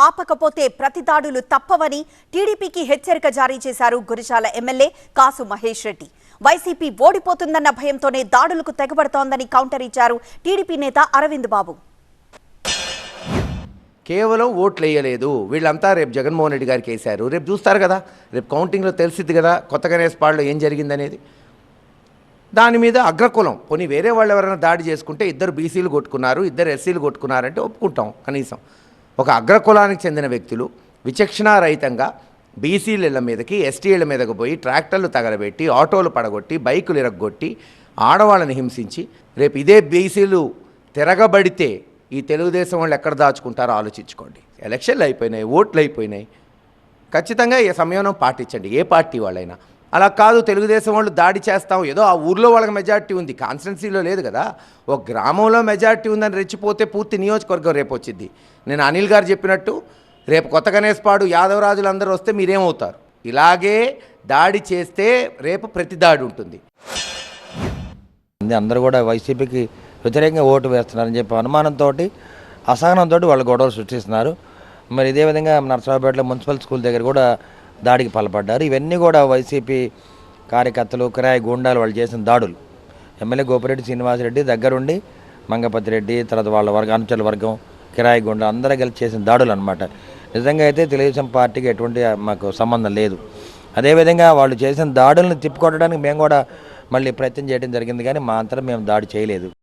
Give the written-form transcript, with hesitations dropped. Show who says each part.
Speaker 1: ఆపకపోతే ప్రతిదాడులు తప్పవని టీడీపీకి హెచ్చరిక జారీ చేశారు గురిజాల ఎమ్మెల్యే కాసు మహేష్ రెడ్డి. వైసీపీ ఓడిపోతుందన్న భయంతోనే దాడులకు తెగబడుతోందని కౌంటర్ ఇచ్చారు టీడీపీ నేత అరవింద్ బాబు.
Speaker 2: కేవలం ఓట్లు వేయలేదు, వీళ్ళంతా రేపు జగన్మోహన్ రెడ్డి గారికి వేశారు. రేపు చూస్తారు కదా, రేపు కౌంటింగ్లో తెలిసిద్ది కదా కొత్త గణేష్పాడులో ఏం జరిగిందనేది. దాని మీద అగ్రకులం పోనీ వేరే వాళ్ళు ఎవరైనా దాడి చేసుకుంటే ఇద్దరు బీసీలు కొట్టుకున్నారు, ఇద్దరు ఎస్సీలు కొట్టుకున్నారంటే ఒప్పుకుంటాం. కనీసం ఒక అగ్రకులానికి చెందిన వ్యక్తులు విచక్షణారహితంగా బీసీల మీదకి ఎస్టీల మీదకి పోయి ట్రాక్టర్లు తగలబెట్టి ఆటోలు పడగొట్టి బైకులు ఇరగొట్టి ఆడవాళ్ళని హింసించి రేపు ఇదే బీసీలు తిరగబడితే ఈ తెలుగుదేశం వాళ్ళు ఎక్కడ దాచుకుంటారో ఆలోచించుకోండి. ఎలక్షన్లు అయిపోయినాయి, ఓట్లు అయిపోయినాయి. ఖచ్చితంగా ఈ సమయం పాటించండి, ఏ పార్టీ వాళ్ళైనా. అలా కాదు తెలుగుదేశం వాళ్ళు దాడి చేస్తాం, ఏదో ఆ ఊర్లో వాళ్ళకి మెజార్టీ ఉంది, కాన్స్టిట్యున్సీలో లేదు కదా, ఒక గ్రామంలో మెజార్టీ ఉందని రెచ్చిపోతే పూర్తి నియోజకవర్గం రేపు వచ్చింది. నేను అనిల్ గారు చెప్పినట్టు రేపు కొత్త గణేష్పాడు యాదవరాజులు అందరూ వస్తే మీరేమవుతారు? ఇలాగే దాడి చేస్తే రేపు ప్రతి దాడి ఉంటుంది.
Speaker 3: అందరూ కూడా వైసీపీకి వ్యతిరేకంగా ఓటు వేస్తున్నారని చెప్పి అనుమానంతో అసహనంతో వాళ్ళు గొడవలు సృష్టిస్తున్నారు. మరి ఇదే విధంగా నర్సరావుపేటలో మున్సిపల్ స్కూల్ దగ్గర కూడా దాడికి పాల్పడ్డారు. ఇవన్నీ కూడా వైసీపీ కార్యకర్తలు కిరాయి గూండాలు వాళ్ళు చేసిన దాడులు. ఎమ్మెల్యే గోపిరెడ్డి శ్రీనివాసరెడ్డి దగ్గరుండి మంగపతి రెడ్డి తర్వాత వాళ్ళ అనుచరుల వర్గం కిరాయి గూండాలు అందరూ కలిసి చేసిన దాడులు అనమాట. నిజంగా అయితే తెలుగుదేశం పార్టీకి ఎటువంటి మాకు సంబంధం లేదు. అదేవిధంగా వాళ్ళు చేసిన దాడులను తిప్పుకొట్టడానికి మేము కూడా మళ్ళీ ప్రయత్నం చేయడం జరిగింది, కానీ మా అంతరం మేము దాడి చేయలేదు.